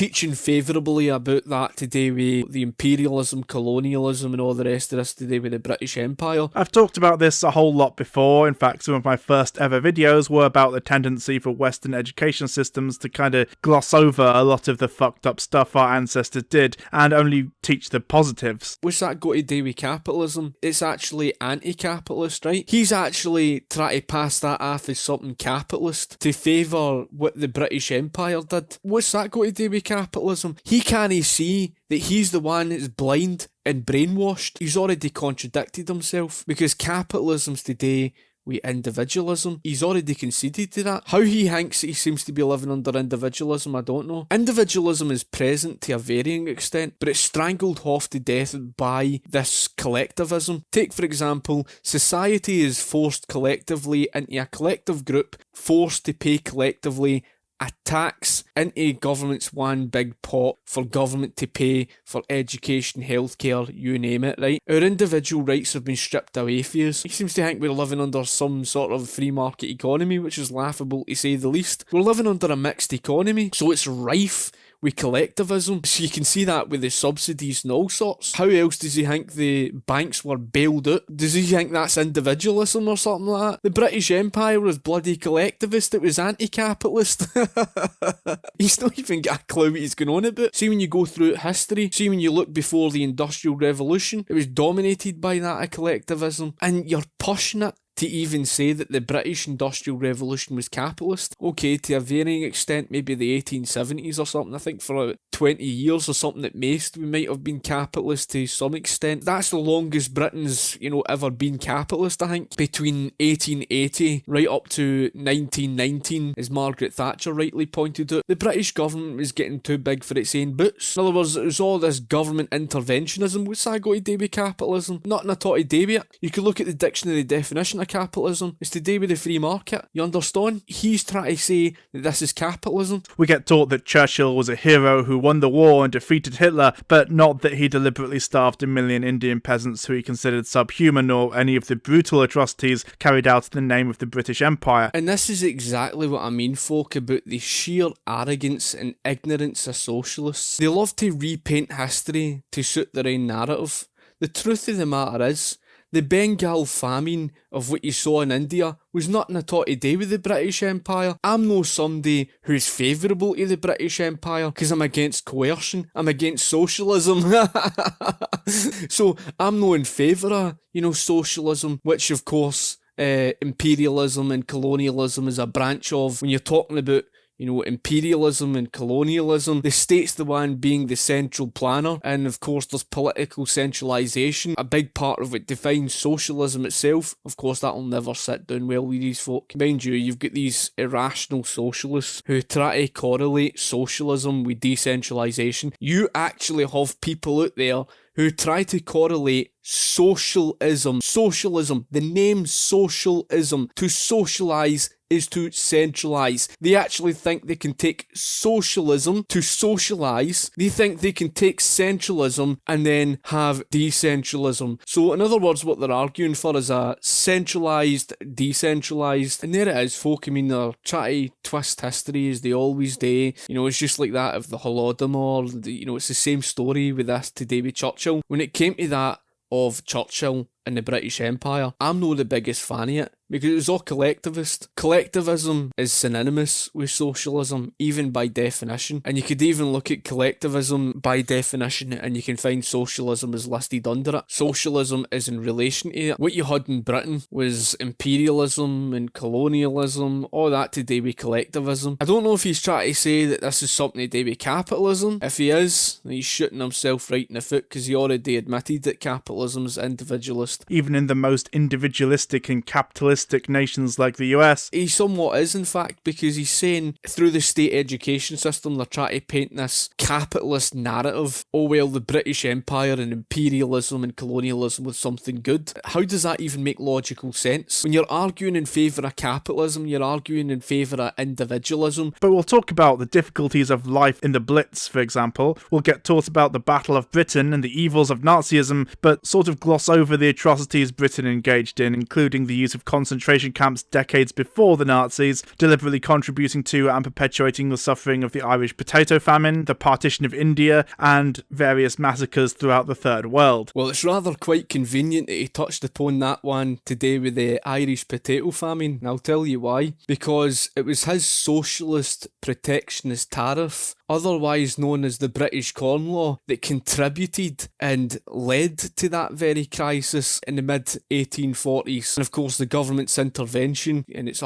teaching favourably about that today with the imperialism, colonialism and all the rest of this today with the British Empire. I've talked about this a whole lot before. In fact, some of my first ever videos were about the tendency for Western education systems to kind of gloss over a lot of the fucked up stuff our ancestors did and only teach the positives. What's that got to do with capitalism? It's actually anti-capitalist, right? He's actually trying to pass that off as something capitalist to favour what the British Empire did. What's that got to do with capitalism? He can't see that he's the one that's blind and brainwashed. He's already contradicted himself, because capitalism's today with individualism. He's already conceded to that. How he thinks he seems to be living under individualism, I don't know. Individualism is present to a varying extent, but it's strangled half to death by this collectivism. Take, for example, society is forced collectively into a collective group, forced to pay collectively a tax into government's one big pot for government to pay for education, healthcare, you name it, right? Our individual rights have been stripped away from us. He seems to think we're living under some sort of free market economy, which is laughable to say the least. We're living under a mixed economy, so it's rife with collectivism. So you can see that with the subsidies and all sorts. How else does he think the banks were bailed out? Does he think that's individualism or something like that? The British Empire was bloody collectivist, it was anti-capitalist. He's not even got a clue what he's going on about. See, when you go through history, see when you look before the Industrial Revolution, it was dominated by that collectivism, and you're pushing it to even say that the British Industrial Revolution was capitalist. Okay, to a varying extent, maybe the 1870s or something. I think for about 20 years or something at most, we might have been capitalist to some extent. That's the longest Britain's, ever been capitalist, I think. Between 1880 right up to 1919, as Margaret Thatcher rightly pointed out, the British government was getting too big for its own boots. In other words, it was all this government interventionism. What's that got to do with capitalism? Nothing at all to do with it. You could look at the dictionary definition of capitalism. It's to do with the free market. You understand? He's trying to say that this is capitalism. We get taught that Churchill was a hero who won the war and defeated Hitler, but not that he deliberately starved a million Indian peasants who he considered subhuman, or any of the brutal atrocities carried out in the name of the British Empire. And this is exactly what I mean, folk, about the sheer arrogance and ignorance of socialists. They love to repaint history to suit their own narrative. The truth of the matter is, the Bengal famine of what you saw in India was nothing at all to do with the British Empire. I'm no somebody who's favourable to the British Empire because I'm against coercion. I'm against socialism. So I'm not in favour of, socialism, which of course imperialism and colonialism is a branch of. When you're talking about imperialism and colonialism, the state's the one being the central planner, and of course there's political centralisation, a big part of what defines socialism itself. Of course that'll never sit down well with these folk. Mind you, you've got these irrational socialists who try to correlate socialism with decentralisation. You actually have people out there who try to correlate socialism, the name socialism, to socialise is to centralise. They actually think they can take socialism to socialise. They think they can take centralism and then have decentralism. So in other words, what they're arguing for is a centralised, decentralised, and there it is, folk. I mean, they're trying to twist history as they always do. It's just like that of the Holodomor. It's the same story with this today with Churchill. When it came to that of Churchill and the British Empire, I'm not the biggest fan of it, because it was all collectivist. Collectivism is synonymous with socialism, even by definition. And you could even look at collectivism by definition and you can find socialism is listed under it. Socialism is in relation to it. What you had in Britain was imperialism and colonialism, all that to do with collectivism. I don't know if he's trying to say that this is something to do with capitalism. If he is, then he's shooting himself right in the foot, because he already admitted that capitalism is individualist. Even in the most individualistic and capitalist nations like the US. He somewhat is, in fact, because he's saying through the state education system they're trying to paint this capitalist narrative. Oh well, the British Empire and imperialism and colonialism was something good. How does that even make logical sense? When you're arguing in favour of capitalism, you're arguing in favour of individualism. But we'll talk about the difficulties of life in the Blitz, for example. We'll get taught about the Battle of Britain and the evils of Nazism, but sort of gloss over the atrocities Britain engaged in, including the use of concedes concentration camps decades before the Nazis, deliberately contributing to and perpetuating the suffering of the Irish potato famine, the partition of India, and various massacres throughout the Third World. Well, it's rather quite convenient that he touched upon that one today with the Irish potato famine, and I'll tell you why. Because it was his socialist protectionist tariff, otherwise known as the British Corn Law, that contributed and led to that very crisis in the mid-1840s. And of course the government's intervention, and it's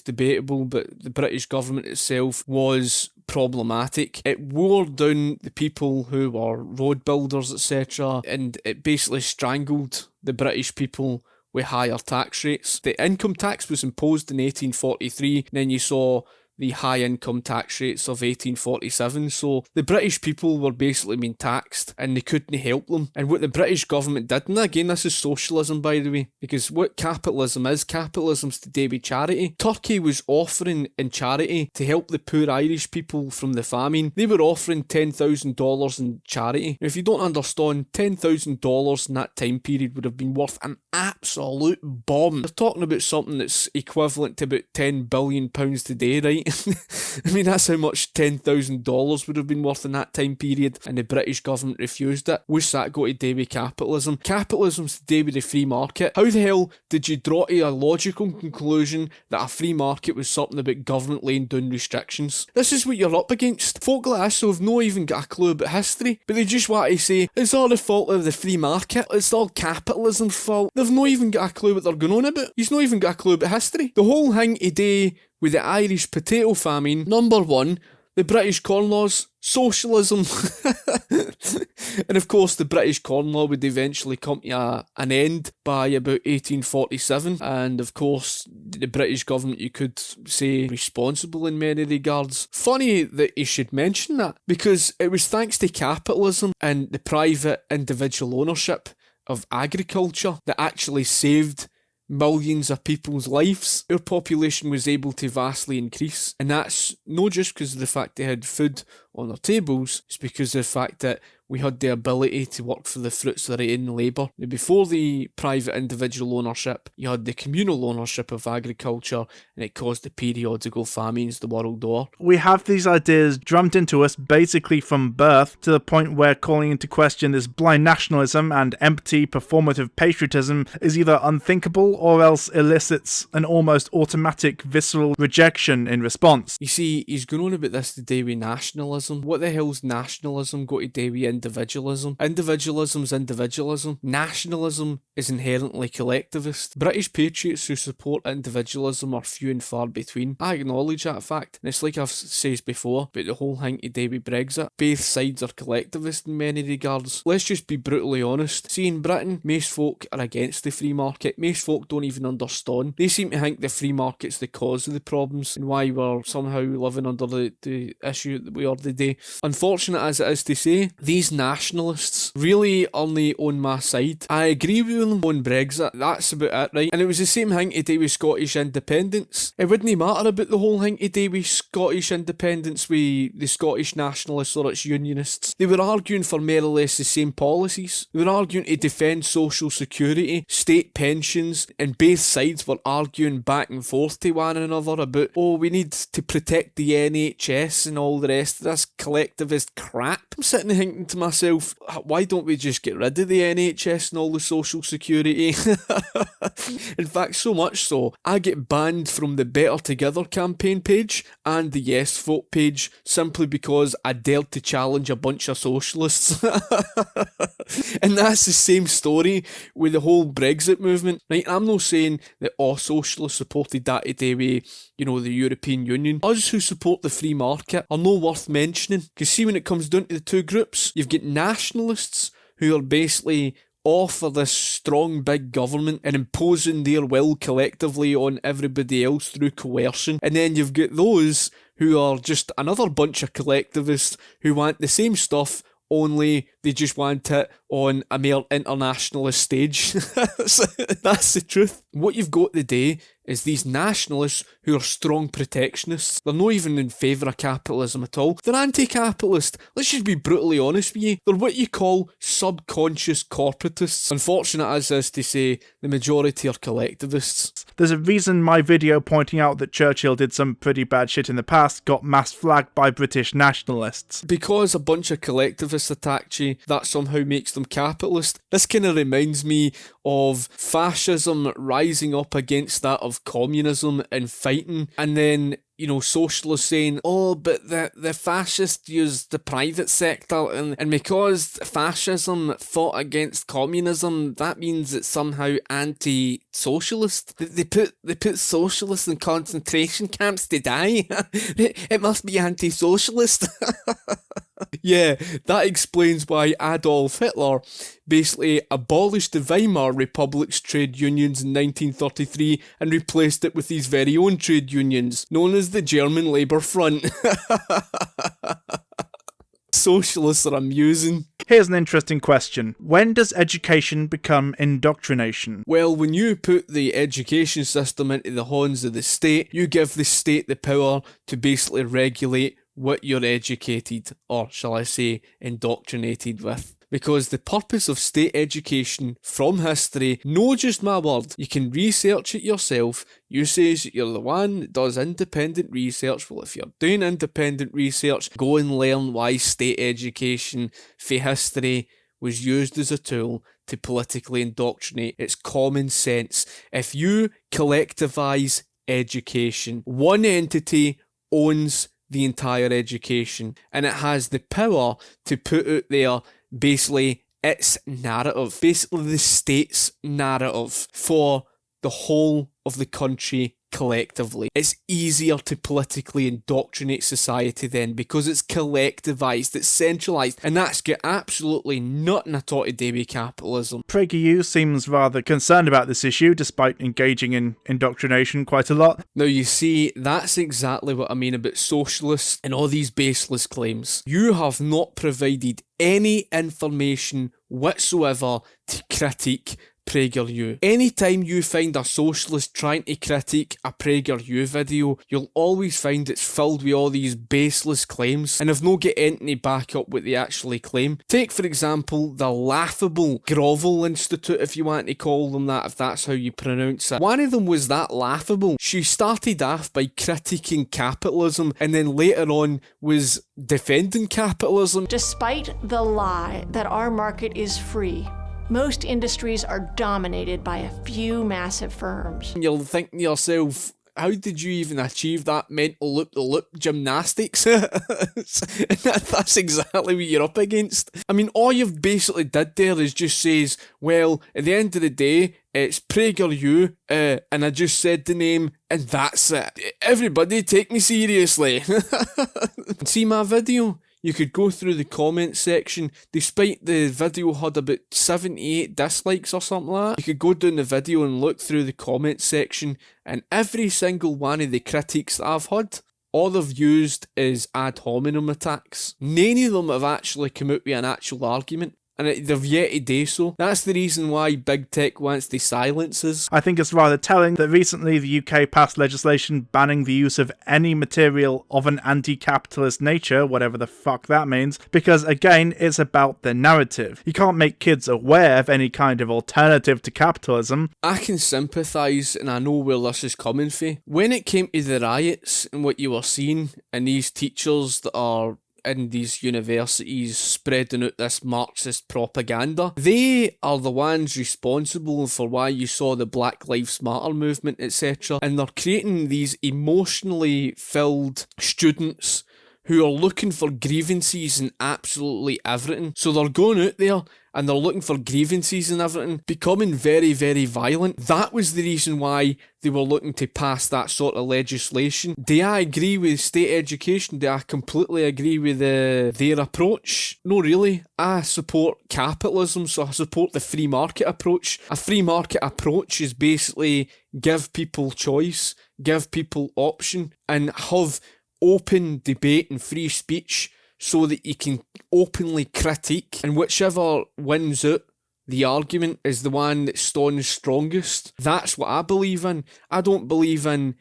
debatable, but the British government itself was problematic. It wore down the people who were road builders, etc., and it basically strangled the British people with higher tax rates. The income tax was imposed in 1843, and then you saw the high income tax rates of 1847. So the British people were basically being taxed and they couldn't help them. And what the British government did, and again this is socialism by the way, because what capitalism's today with charity. Turkey was offering in charity to help the poor Irish people from the famine. They were offering $10,000 in charity. Now if you don't understand, $10,000 in that time period would have been worth an absolute bomb. They're talking about something that's equivalent to about £10 billion today, right? I mean, that's how much $10,000 would have been worth in that time period, and the British government refused it. What's that got to do with capitalism? Capitalism's to do with the free market. How the hell did you draw to a logical conclusion that a free market was something about government laying down restrictions? This is what you're up against. Folk like this who have not even got a clue about history, but they just want to say, it's all the fault of the free market, it's all capitalism's fault. They've not even got a clue what they're going on about. You've not even got a clue about history. The whole thing today with the Irish potato famine, number one, the British Corn Laws, socialism. And of course the British Corn Law would eventually come to an end by about 1847, and of course the British government, you could say, responsible in many regards. Funny that you should mention that, because it was thanks to capitalism and the private individual ownership of agriculture that actually saved millions of people's lives. Our population was able to vastly increase, and that's not just because of the fact they had food on their tables, it's because of the fact that we had the ability to work for the fruits of our own labour. Now, before the private individual ownership, you had the communal ownership of agriculture, and it caused the periodical famines the world over. We have these ideas drummed into us basically from birth, to the point where calling into question this blind nationalism and empty performative patriotism is either unthinkable or else elicits an almost automatic visceral rejection in response. You see, he's going on about this today with nationalism. What the hell's nationalism got to do with individualism? Individualism's individualism. Nationalism is inherently collectivist. British patriots who support individualism are few and far between. I acknowledge that fact, and it's like I've said before about the whole thing today with Brexit. Both sides are collectivist in many regards. Let's just be brutally honest. See, in Britain, most folk are against the free market. Most folk don't even understand. They seem to think the free market's the cause of the problems and why we're somehow living under the issue that we are today. Unfortunate as it is to say, these nationalists really only on my side. I agree with them on Brexit, that's about it, right? And it was the same thing today with Scottish independence. It wouldn't matter about the whole thing today with Scottish independence with the Scottish nationalists or its unionists. They were arguing for more or less the same policies. They were arguing to defend social security, state pensions, and both sides were arguing back and forth to one another about, oh, we need to protect the NHS and all the rest of this collectivist crap. I'm sitting there thinking to myself, why don't we just get rid of the NHS and all the social security? In fact, so much so, I get banned from the Better Together campaign page and the Yes Vote page simply because I dared to challenge a bunch of socialists. And that's the same story with the whole Brexit movement. Right, I'm not saying that all socialists supported that today with, the European Union. Us who support the free market are no worth mentioning, because see, when it comes down to the two groups, you've got nationalists who are basically all for this strong big government and imposing their will collectively on everybody else through coercion, and then you've got those who are just another bunch of collectivists who want the same stuff, only They just want it on a more internationalist stage. That's the truth. What you've got today is these nationalists who are strong protectionists. They're not even in favour of capitalism at all. They're anti-capitalist. Let's just be brutally honest with you. They're what you call subconscious corporatists. Unfortunate as is to say, the majority are collectivists. There's a reason my video pointing out that Churchill did some pretty bad shit in the past got mass flagged by British nationalists. Because a bunch of collectivists attacked you, that somehow makes them capitalist. This kind of reminds me of fascism rising up against that of communism and fighting, and then, you know, socialists saying, oh, but the fascists used the private sector, and because fascism fought against communism, that means it's somehow anti-socialist. They put socialists in concentration camps to die. It must be anti-socialist. Yeah, that explains why Adolf Hitler basically abolished the Weimar Republic's trade unions in 1933 and replaced it with his very own trade unions, known as the German Labour Front. Socialists are amusing. Here's an interesting question. When does education become indoctrination? Well, when you put the education system into the hands of the state, you give the state the power to basically regulate what you're educated, or shall I say, indoctrinated with. Because the purpose of state education from history, no just my word, you can research it yourself. You say that you're the one that does independent research. Well, if you're doing independent research, go and learn why state education for history was used as a tool to politically indoctrinate. It's common sense. If you collectivise education, one entity owns the entire education, and it has the power to put out there basically its narrative, basically the state's narrative for the whole of the country collectively. It's easier to politically indoctrinate society then because it's collectivised, it's centralised, and that's got absolutely nothing at all to do with capitalism. PragerU seems rather concerned about this issue despite engaging in indoctrination quite a lot. Now you see, that's exactly what I mean about socialists and all these baseless claims. You have not provided any information whatsoever to critique PragerU. Anytime you find a socialist trying to critique a PragerU video, you'll always find it's filled with all these baseless claims and have no get anything to back up what they actually claim. Take, for example, the laughable Grovel Institute, if you want to call them that, if that's how you pronounce it. One of them was that laughable. She started off by critiquing capitalism and then later on was defending capitalism. Despite the lie that our market is free, most industries are dominated by a few massive firms. And you'll think to yourself, how did you even achieve that mental loop-the-loop gymnastics? That's exactly what you're up against. I mean, all you've basically did there is just says, well, at the end of the day, it's PragerU, and I just said the name, and that's it. Everybody take me seriously. See my video? You could go through the comments section. Despite the video had about 78 dislikes or something like that, you could go down the video and look through the comments section, and every single one of the critiques that I've had, all they've used is ad hominem attacks. None of them have actually come out with an actual argument. And they've yet to do so. That's the reason why big tech wants to silence us. I think it's rather telling that recently the UK passed legislation banning the use of any material of an anti-capitalist nature, whatever the fuck that means, because again, it's about the narrative. You can't make kids aware of any kind of alternative to capitalism. I can sympathise, and I know where this is coming from. When it came to the riots and what you were seeing, and these teachers that are in these universities spreading out this Marxist propaganda, they are the ones responsible for why you saw the Black Lives Matter movement, etc. And they're creating these emotionally filled students who are looking for grievances and absolutely everything. So they're going out there and they're looking for grievances and everything, becoming very, very violent. That was the reason why they were looking to pass that sort of legislation. Do I agree with state education? Do I completely agree with their approach? No, really. I support capitalism, so I support the free market approach. A free market approach is basically give people choice, give people option, and have open debate and free speech so that you can openly critique, and whichever wins out the argument is the one that stands strongest. That's what I believe in. I don't believe in,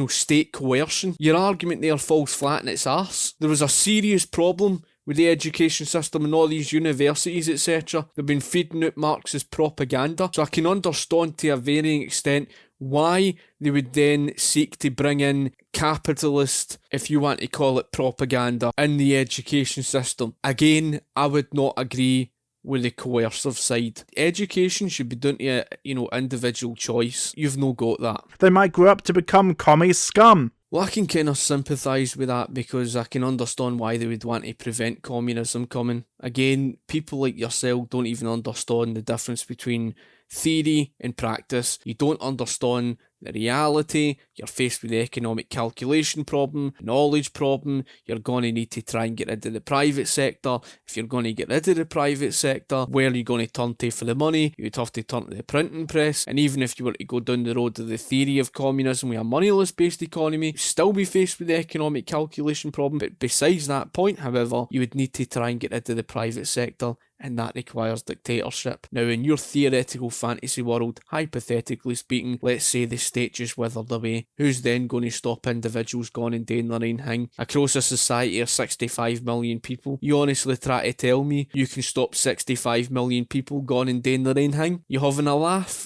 state coercion. Your argument there falls flat in its arse. There was a serious problem with the education system and all these universities, etc. They've been feeding out Marxist propaganda. So I can understand to a varying extent why they would then seek to bring in capitalist, if you want to call it propaganda, in the education system. Again, I would not agree with the coercive side. Education should be done to individual choice. You've no got that. They might grow up to become commie scum. Well, I can kind of sympathise with that because I can understand why they would want to prevent communism coming. Again, people like yourself don't even understand the difference between theory and practice. You don't understand the reality. You're faced with the economic calculation problem, knowledge problem. You're going to need to try and get rid of the private sector. If you're going to get rid of the private sector, where are you going to turn to for the money? You'd have to turn to the printing press. And even if you were to go down the road of the theory of communism with a moneyless based economy, you'd still be faced with the economic calculation problem. But besides that point, however, you would need to try and get rid of the private sector, and that requires dictatorship. Now, in your theoretical fantasy world, hypothetically speaking, let's say the state just withered away. Who's then going to stop individuals going and doing their own thing? Across a society of 65 million people, you honestly try to tell me you can stop 65 million people going and doing their own thing? You having a laugh?